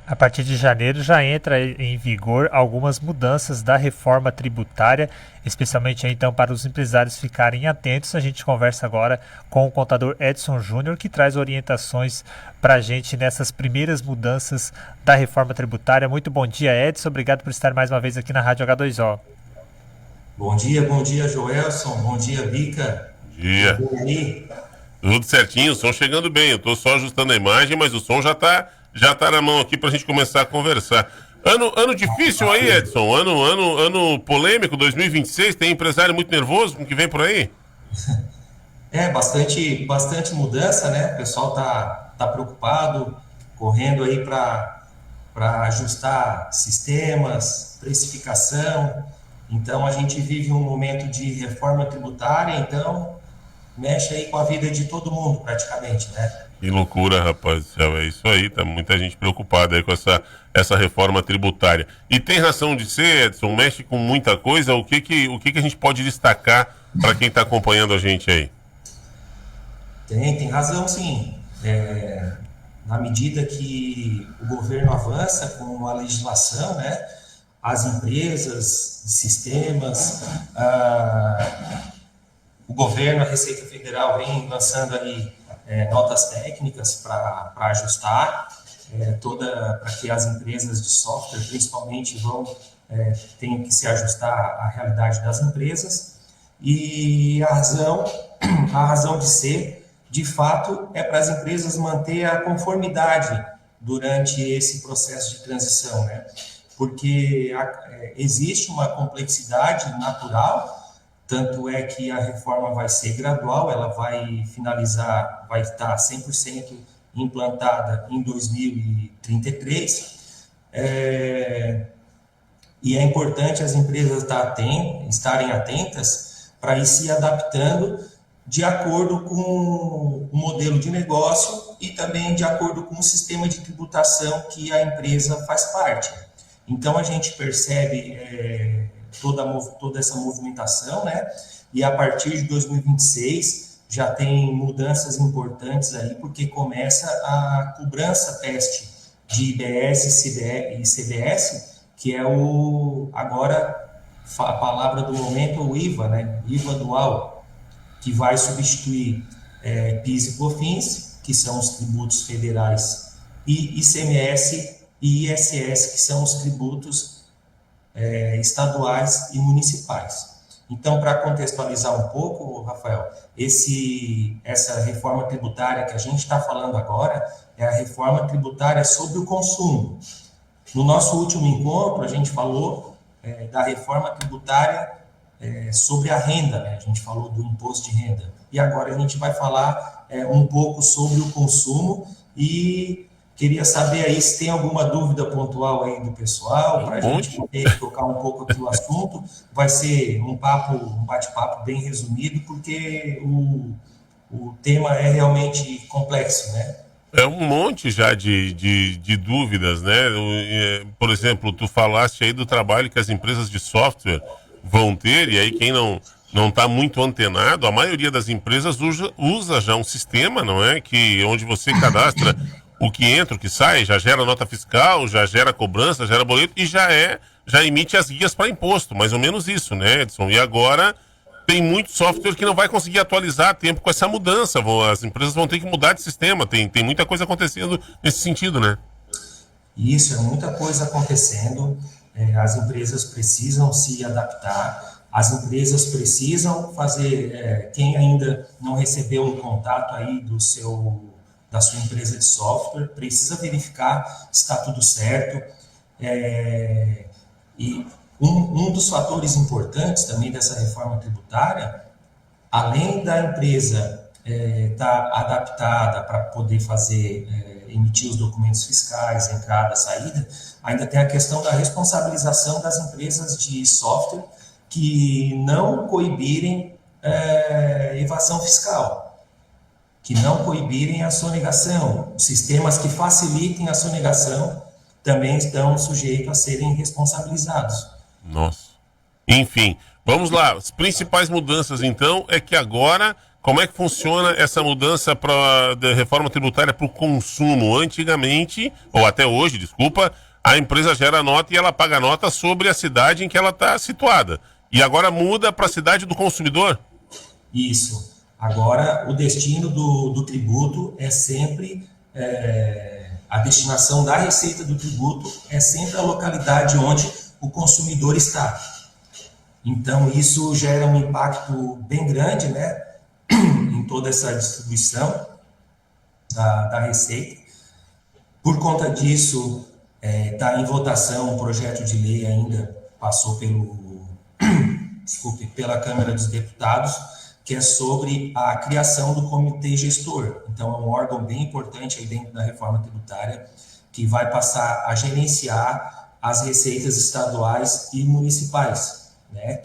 A partir de janeiro já entra em vigor algumas mudanças da reforma tributária, especialmente então para os empresários ficarem atentos. A gente conversa agora com o contador Edson Júnior, que traz orientações para a gente nessas primeiras mudanças da reforma tributária. Muito bom dia, Edson. Obrigado por estar mais uma vez aqui na Rádio H2O. Bom dia, Joelson. Bom dia, Bica. Tudo Dia. bem aí? Tudo certinho, o som chegando bem. Eu tô só ajustando a imagem, mas o som já tá na mão aqui pra gente começar a conversar. Ano difícil aí, Edson. Ano polêmico, 2026. Tem empresário muito nervoso com o que vem por aí? Bastante mudança, né? O pessoal tá preocupado, correndo aí para ajustar sistemas, precificação. Então, a gente vive um momento de reforma tributária, então mexe aí com a vida de todo mundo, praticamente, né? Que loucura, rapaz do céu. É isso aí, tá muita gente preocupada aí com essa reforma tributária. E tem razão de ser, Edson, mexe com muita coisa. O que que a gente pode destacar para quem está acompanhando a gente aí? Tem razão, sim. Na medida que o governo avança com a legislação, né, as empresas, sistemas, o governo, a Receita Federal vem lançando aí notas técnicas para ajustar para que as empresas de software, principalmente, tenham que se ajustar à realidade das empresas. E a razão de ser, de fato, é para as empresas manter a conformidade durante esse processo de transição, né? Porque existe uma complexidade natural, tanto é que a reforma vai ser gradual, ela vai finalizar, vai estar 100% implantada em 2033. E é importante as empresas estarem atentas para ir se adaptando de acordo com o modelo de negócio e também de acordo com o sistema de tributação que a empresa faz parte. Então, a gente percebe toda essa movimentação, né? E a partir de 2026 já tem mudanças importantes aí, porque começa a cobrança teste de IBS e CBS, que é agora a palavra do momento, o IVA, né? IVA dual, que vai substituir PIS e COFINS, que são os tributos federais, e ICMS e ISS, que são os tributos estaduais e municipais. Então, para contextualizar um pouco, Rafael, essa reforma tributária que a gente está falando agora é a reforma tributária sobre o consumo. No nosso último encontro, a gente falou da reforma tributária sobre a renda, né? A gente falou do imposto de renda. E agora a gente vai falar um pouco sobre o consumo e queria saber aí se tem alguma dúvida pontual aí do pessoal, para a gente poder tocar um pouco aqui o assunto. Vai ser um bate-papo bem resumido, porque o tema é realmente complexo, né? É um monte já de dúvidas, né? Por exemplo, tu falaste aí do trabalho que as empresas de software vão ter, e aí quem não está muito antenado, a maioria das empresas usa já um sistema, não é? Onde você cadastra o que entra, o que sai, já gera nota fiscal, já gera cobrança, gera boleto e já emite as guias para imposto, mais ou menos isso, né, Edson? E agora tem muito software que não vai conseguir atualizar a tempo com essa mudança. As empresas vão ter que mudar de sistema. Tem muita coisa acontecendo nesse sentido, né? Isso, é muita coisa acontecendo. As empresas precisam se adaptar. As empresas precisam fazer. Quem ainda não recebeu um contato aí da sua empresa de software, precisa verificar se está tudo certo. E um dos fatores importantes também dessa reforma tributária, além da empresa estar adaptada para poder emitir os documentos fiscais, entrada, saída, ainda tem a questão da responsabilização das empresas de software que não coibirem evasão fiscal, que não coibirem a sonegação. Sistemas que facilitem a sonegação também estão sujeitos a serem responsabilizados. Nossa. Enfim, vamos lá. As principais mudanças, então, é que agora como é que funciona essa mudança da reforma tributária para o consumo? Antigamente, ou até hoje, desculpa, a empresa gera nota e ela paga nota sobre a cidade em que ela está situada. E agora muda para a cidade do consumidor? Isso. Agora, o destino do tributo é sempre... a destinação da receita do tributo é sempre a localidade onde o consumidor está. Então, isso gera um impacto bem grande, né, em toda essa distribuição da receita. Por conta disso, está em votação um projeto de lei, ainda passou pela Câmara dos Deputados, que é sobre a criação do comitê gestor. Então, é um órgão bem importante aí dentro da reforma tributária, que vai passar a gerenciar as receitas estaduais e municipais, né?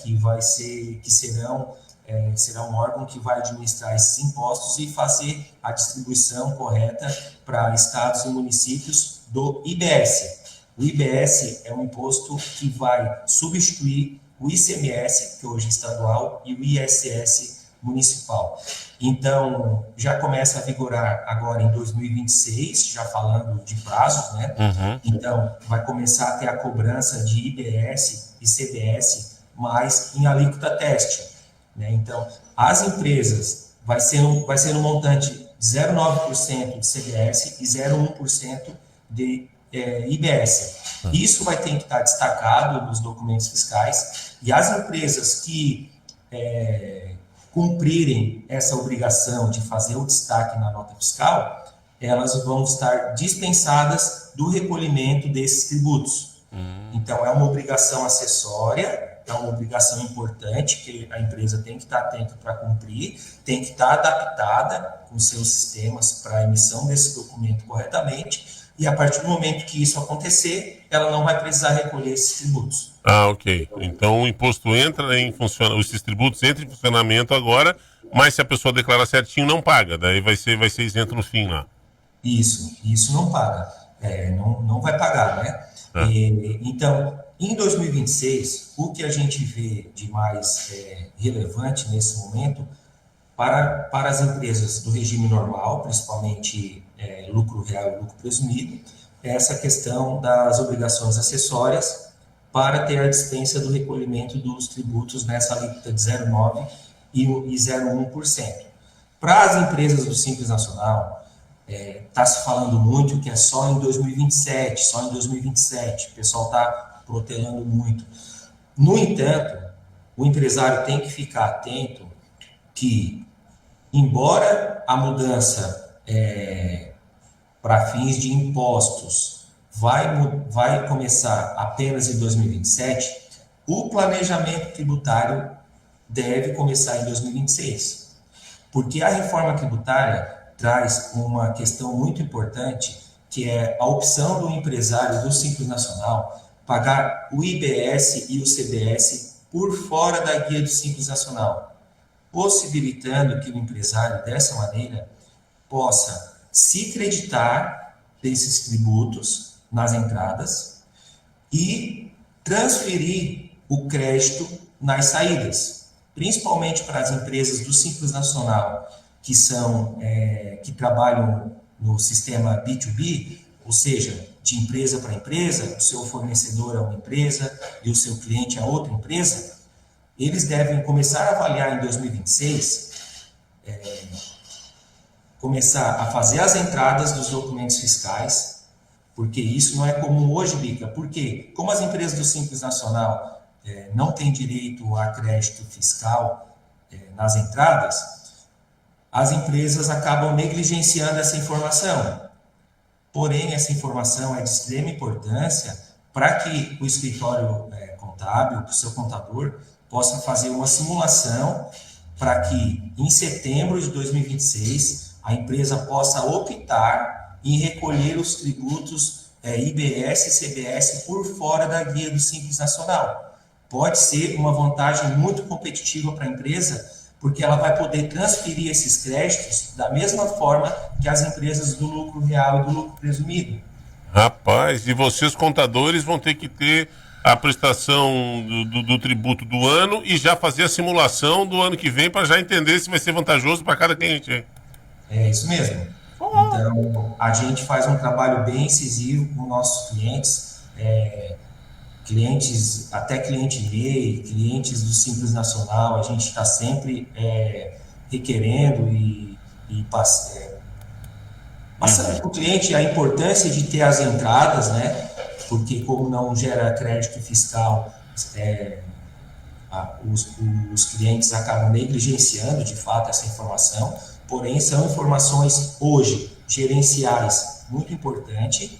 Será um órgão que vai administrar esses impostos e fazer a distribuição correta para estados e municípios do IBS. O IBS é um imposto que vai substituir o ICMS, que hoje é estadual, e o ISS municipal. Então, já começa a vigorar agora em 2026, já falando de prazos, né? Uhum. Então, vai começar a ter a cobrança de IBS e CBS, mas em alíquota teste, né? Então, as empresas vai ser no montante de 0,9% de CBS e 0,1% de IBS. Isso vai ter que estar destacado nos documentos fiscais, e as empresas que cumprirem essa obrigação de fazer o destaque na nota fiscal, elas vão estar dispensadas do recolhimento desses tributos. Então, é uma obrigação acessória, é uma obrigação importante que a empresa tem que estar atenta para cumprir, tem que estar adaptada com seus sistemas para a emissão desse documento corretamente, e a partir do momento que isso acontecer, ela não vai precisar recolher esses tributos. Ah, ok. Então o imposto entra em funcionamento, esses tributos entram em funcionamento agora, mas se a pessoa declarar certinho, não paga. Daí vai ser isento no fim lá. Isso não paga. Não vai pagar, né? Então, em 2026, o que a gente vê de mais relevante nesse momento para as empresas do regime normal, principalmente lucro real e lucro presumido, é essa questão das obrigações acessórias para ter a dispensa do recolhimento dos tributos nessa alíquota de 0,9% e 0,1%. Para as empresas do Simples Nacional, está se falando muito que é só em 2027, o pessoal está protelando muito. No entanto, o empresário tem que ficar atento que, embora a mudança para fins de impostos vai começar apenas em 2027, o planejamento tributário deve começar em 2026. Porque a reforma tributária traz uma questão muito importante, que é a opção do empresário do Simples Nacional pagar o IBS e o CBS por fora da guia do Simples Nacional, possibilitando que o empresário, dessa maneira, possa se creditar desses tributos nas entradas e transferir o crédito nas saídas, principalmente para as empresas do Simples Nacional, que trabalham no sistema B2B, ou seja, de empresa para empresa, o seu fornecedor é uma empresa e o seu cliente é outra empresa. Eles devem começar a avaliar em 2026, começar a fazer as entradas dos documentos fiscais, porque isso não é comum hoje, Bica, porque como as empresas do Simples Nacional não têm direito a crédito fiscal nas entradas, as empresas acabam negligenciando essa informação. Porém, essa informação é de extrema importância para que o escritório contábil, o seu contador, possa fazer uma simulação para que, em setembro de 2026, a empresa possa optar em recolher os tributos IBS e CBS por fora da guia do Simples Nacional. Pode ser uma vantagem muito competitiva para a empresa, porque ela vai poder transferir esses créditos da mesma forma que as empresas do lucro real e do lucro presumido. Rapaz, e vocês contadores vão ter que ter a prestação do tributo do ano e já fazer a simulação do ano que vem para já entender se vai ser vantajoso para cada cliente. É isso mesmo. Então, a gente faz um trabalho bem incisivo com nossos clientes, até cliente MEI, clientes do Simples Nacional, a gente está sempre requerendo e passando para o cliente a importância de ter as entradas, né? Porque como não gera crédito fiscal, os clientes acabam negligenciando de fato essa informação, porém são informações hoje gerenciais muito importantes,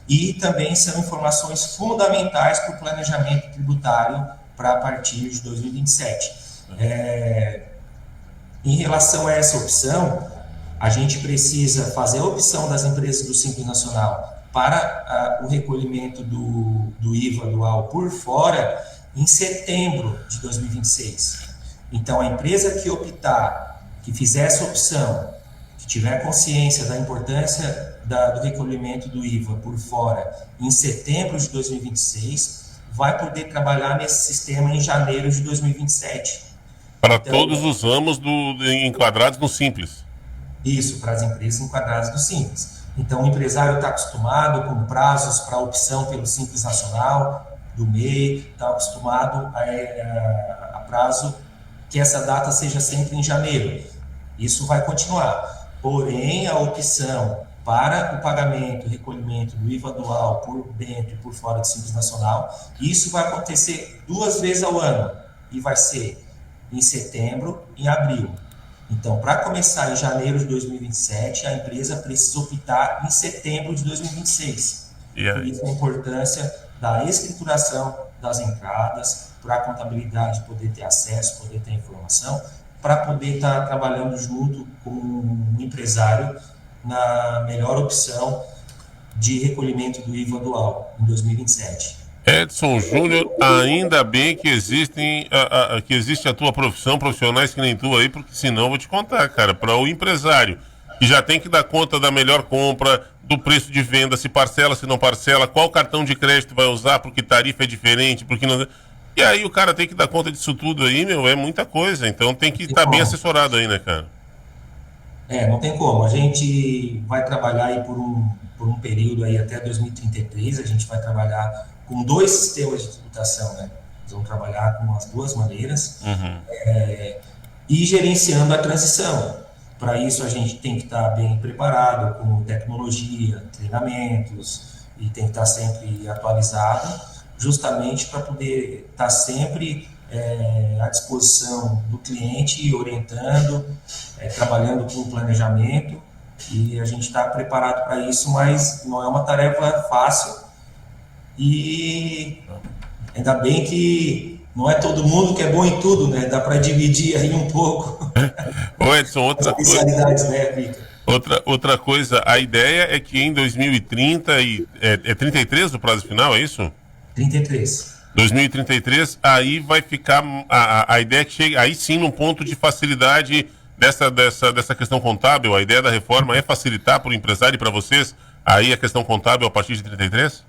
e também são informações fundamentais para o planejamento tributário para a partir de 2027. Em relação a essa opção, a gente precisa fazer a opção das empresas do Simples Nacional para o recolhimento do IVA dual por fora em setembro de 2026. Então, a empresa que optar, que fizer essa opção, que tiver consciência da importância do recolhimento do IVA por fora em setembro de 2026, vai poder trabalhar nesse sistema em janeiro de 2027. Para então, todos os ramos enquadrados no Simples. Isso, para as empresas enquadradas no Simples. Então, o empresário está acostumado com prazos para opção pelo Simples Nacional, do MEI, está acostumado a prazo que essa data seja sempre em janeiro. Isso vai continuar. Porém, a opção para o pagamento e recolhimento do IVA dual por dentro e por fora do Simples Nacional, isso vai acontecer 2 vezes ao ano. E vai ser em setembro e em abril. Então, para começar em janeiro de 2027, a empresa precisa optar em setembro de 2026. Por isso a importância da escrituração das entradas, para a contabilidade poder ter acesso, poder ter informação, para poder estar trabalhando junto com o empresário na melhor opção de recolhimento do IVA dual em 2027. Edson Júnior, ainda bem que existe a tua profissão, profissionais que nem tu aí, porque senão eu vou te contar, cara, para o empresário que já tem que dar conta da melhor compra, do preço de venda, se parcela, se não parcela, qual cartão de crédito vai usar, porque tarifa é diferente, porque não... E aí o cara tem que dar conta disso tudo aí, meu, é muita coisa, então tem que estar bem assessorado aí, né, cara? Não tem como, a gente vai trabalhar aí por um período aí até 2033, a gente vai trabalhar com 2 sistemas de tributação, né? Nós vamos trabalhar com as 2 maneiras e gerenciando a transição. Para isso, a gente tem que estar bem preparado com tecnologia, treinamentos, e tem que estar sempre atualizado, justamente para poder estar sempre à disposição do cliente, orientando, trabalhando com o planejamento, e a gente está preparado para isso, mas não é uma tarefa fácil. E ainda bem que não é todo mundo que é bom em tudo, né? Dá para dividir aí um pouco. Ô Edson, outra especialidades, né, Victor? Outra coisa, a ideia é que em 2030, é 33 o prazo final, é isso? 33. 2033, aí vai ficar, a ideia é que chegue aí sim num ponto de facilidade dessa questão contábil. A ideia da reforma é facilitar para o empresário e para vocês aí a questão contábil a partir de 33?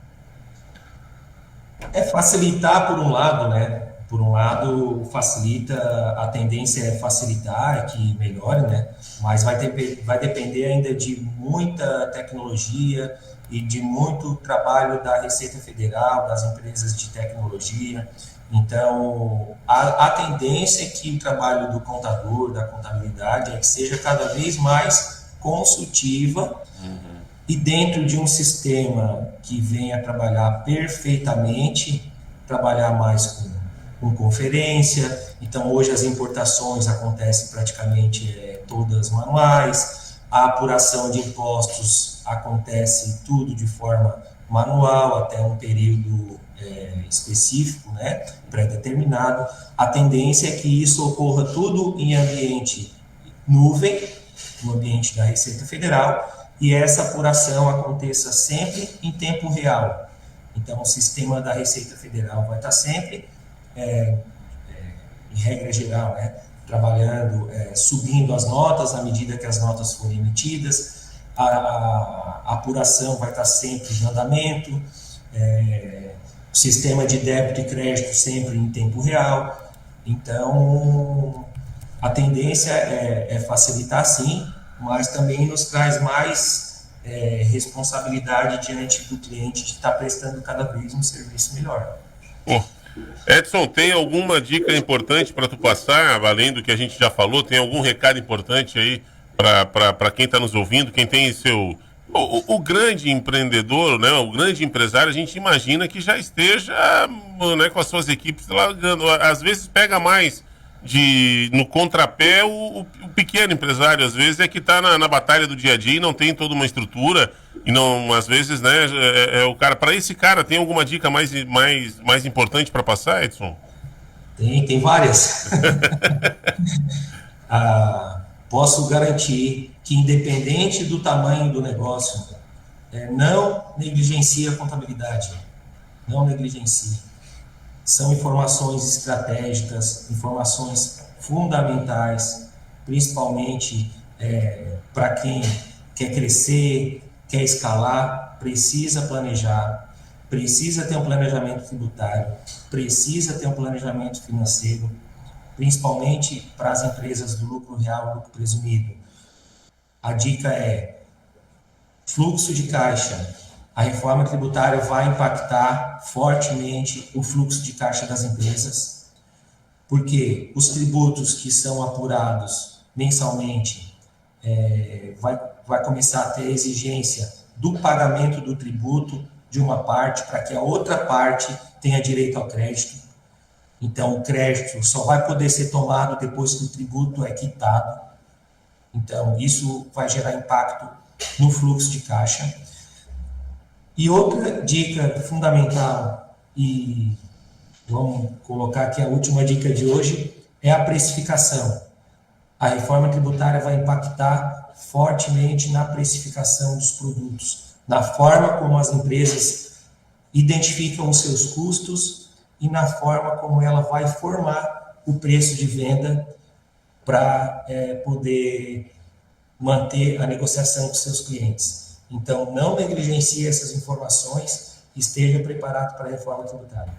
É facilitar por um lado, né? Por um lado, facilita, a tendência é facilitar, é que melhore, né? Mas vai depender ainda de muita tecnologia e de muito trabalho da Receita Federal, das empresas de tecnologia. Então, a tendência é que o trabalho do contador, da contabilidade, é que seja cada vez mais consultiva. E dentro de um sistema que venha trabalhar perfeitamente, trabalhar mais com conferência. Então, hoje as importações acontecem praticamente todas manuais, a apuração de impostos acontece tudo de forma manual, até um período específico, né, pré-determinado. A tendência é que isso ocorra tudo em ambiente nuvem, no ambiente da Receita Federal, e essa apuração aconteça sempre em tempo real. Então, o sistema da Receita Federal vai estar sempre, em regra geral, né, trabalhando, subindo as notas à medida que as notas forem emitidas, a apuração vai estar sempre em andamento, sistema de débito e crédito sempre em tempo real. Então, a tendência é facilitar sim, mas também nos traz mais responsabilidade diante do cliente de estar prestando cada vez um serviço melhor. Edson, tem alguma dica importante para tu passar, além do que a gente já falou? Tem algum recado importante aí para quem está nos ouvindo, quem tem seu... O grande empreendedor, né, o grande empresário, a gente imagina que já esteja, né, com as suas equipes largando. Às vezes pega mais no contrapé o pequeno empresário, às vezes é que está na batalha do dia a dia e não tem toda uma estrutura, e não, às vezes, né, o cara, para esse cara, tem alguma dica mais importante para passar, Edson? Tem várias. Posso garantir que, independente do tamanho do negócio, não negligencie a contabilidade. Não negligencie. São informações estratégicas, informações fundamentais, principalmente para quem quer crescer, quer escalar, precisa planejar, precisa ter um planejamento tributário, precisa ter um planejamento financeiro, principalmente para as empresas do lucro real, lucro presumido. A dica é fluxo de caixa. A reforma tributária vai impactar fortemente o fluxo de caixa das empresas, porque os tributos que são apurados mensalmente vai começar a ter exigência do pagamento do tributo de uma parte para que a outra parte tenha direito ao crédito. Então, o crédito só vai poder ser tomado depois que o tributo é quitado. Então, isso vai gerar impacto no fluxo de caixa. E outra dica fundamental, e vamos colocar aqui a última dica de hoje, é a precificação. A reforma tributária vai impactar fortemente na precificação dos produtos, na forma como as empresas identificam os seus custos e na forma como ela vai formar o preço de venda para poder manter a negociação com seus clientes. Então, não negligencie essas informações e esteja preparado para a reforma tributária.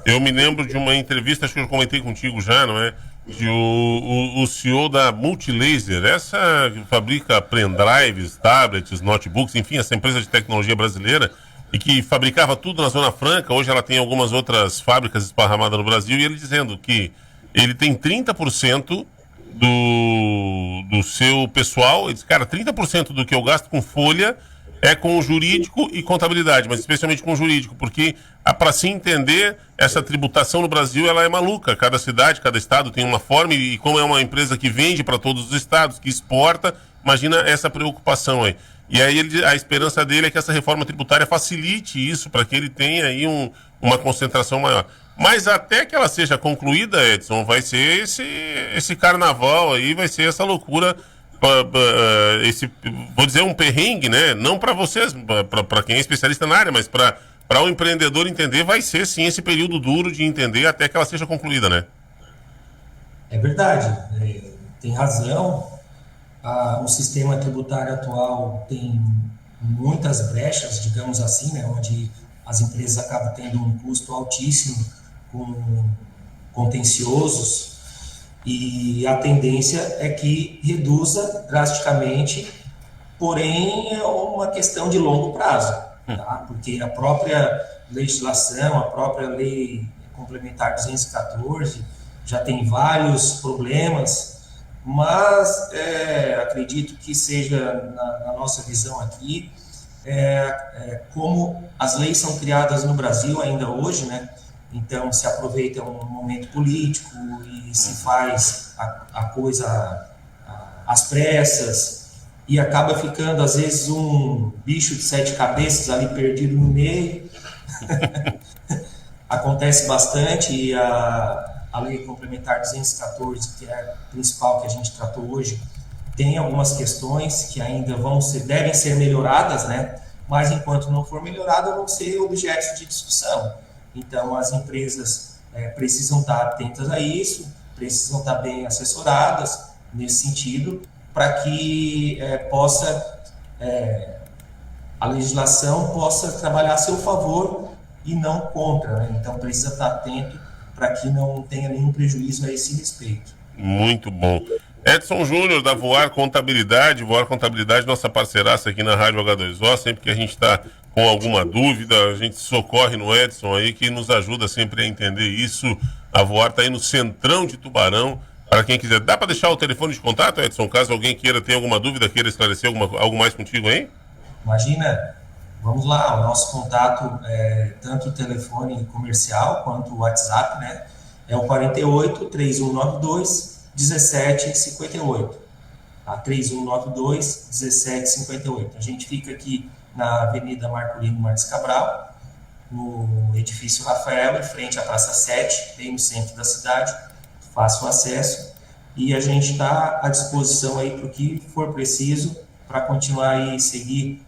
Eu me lembro de uma entrevista, acho que eu comentei contigo já, não é? De o CEO da Multilaser, essa que fabrica pendrives, tablets, notebooks, enfim, essa empresa de tecnologia brasileira, e que fabricava tudo na Zona Franca. Hoje ela tem algumas outras fábricas esparramadas no Brasil, e ele dizendo que ele tem 30% do seu pessoal. Ele diz, cara, 30% do que eu gasto com folha é com o jurídico e contabilidade, mas especialmente com o jurídico, porque para se entender, essa tributação no Brasil ela é maluca. Cada cidade, cada estado tem uma forma, e como é uma empresa que vende para todos os estados, que exporta, imagina essa preocupação aí. E aí a esperança dele é que essa reforma tributária facilite isso, para que ele tenha aí uma concentração maior. Mas até que ela seja concluída, Edson, vai ser esse carnaval aí, vai ser essa loucura, vou dizer, um perrengue, né? Não para vocês, para quem é especialista na área, mas para o empreendedor entender, vai ser sim esse período duro de entender até que ela seja concluída, né? É verdade, tem razão. O sistema tributário atual tem muitas brechas, digamos assim, né, onde as empresas acabam tendo um custo altíssimo com contenciosos, e a tendência é que reduza drasticamente, porém é uma questão de longo prazo, tá? Porque a própria legislação, a própria lei complementar 214 já tem vários problemas, mas acredito que seja, na nossa visão aqui, como as leis são criadas no Brasil ainda hoje, né? Então se aproveita um momento político e se faz a coisa às pressas, e acaba ficando às vezes um bicho de 7 cabeças ali perdido no meio. Acontece bastante, e a lei complementar 214, que é a principal que a gente tratou hoje, tem algumas questões que ainda devem ser melhoradas, né? Mas enquanto não for melhorada, vão ser objetos de discussão. Então, as empresas precisam estar atentas a isso, precisam estar bem assessoradas nesse sentido, para que a legislação possa trabalhar a seu favor e não contra, né? Então precisa estar atento para que não tenha nenhum prejuízo a esse respeito. Muito bom. Edson Júnior, da Voar Contabilidade, nossa parceiraça aqui na Rádio H2O, sempre que a gente está com alguma dúvida, a gente socorre no Edson aí, que nos ajuda sempre a entender isso. A Voar está aí no centrão de Tubarão, para quem quiser. Dá para deixar o telefone de contato, Edson, caso alguém queira ter alguma dúvida, queira esclarecer algo mais contigo aí? Imagina, vamos lá, o nosso contato, tanto o telefone comercial quanto o WhatsApp, né? É o 48 3192 1758. Tá? 3192 1758. A gente fica aqui na Avenida Marcolino Marques Cabral, no edifício Rafael, em frente à Praça 7, bem no centro da cidade. Fácil acesso. E a gente está à disposição aí para o que for preciso para continuar aí seguir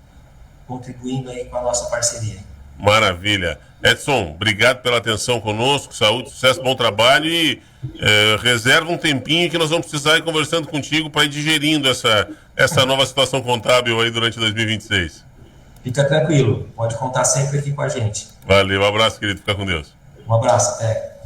contribuindo aí com a nossa parceria. Maravilha. Edson, obrigado pela atenção conosco, saúde, sucesso, bom trabalho e reserva um tempinho que nós vamos precisar ir conversando contigo para ir digerindo essa nova situação contábil aí durante 2026. Fica tranquilo, pode contar sempre aqui com a gente. Valeu, um abraço, querido, fica com Deus. Um abraço, até.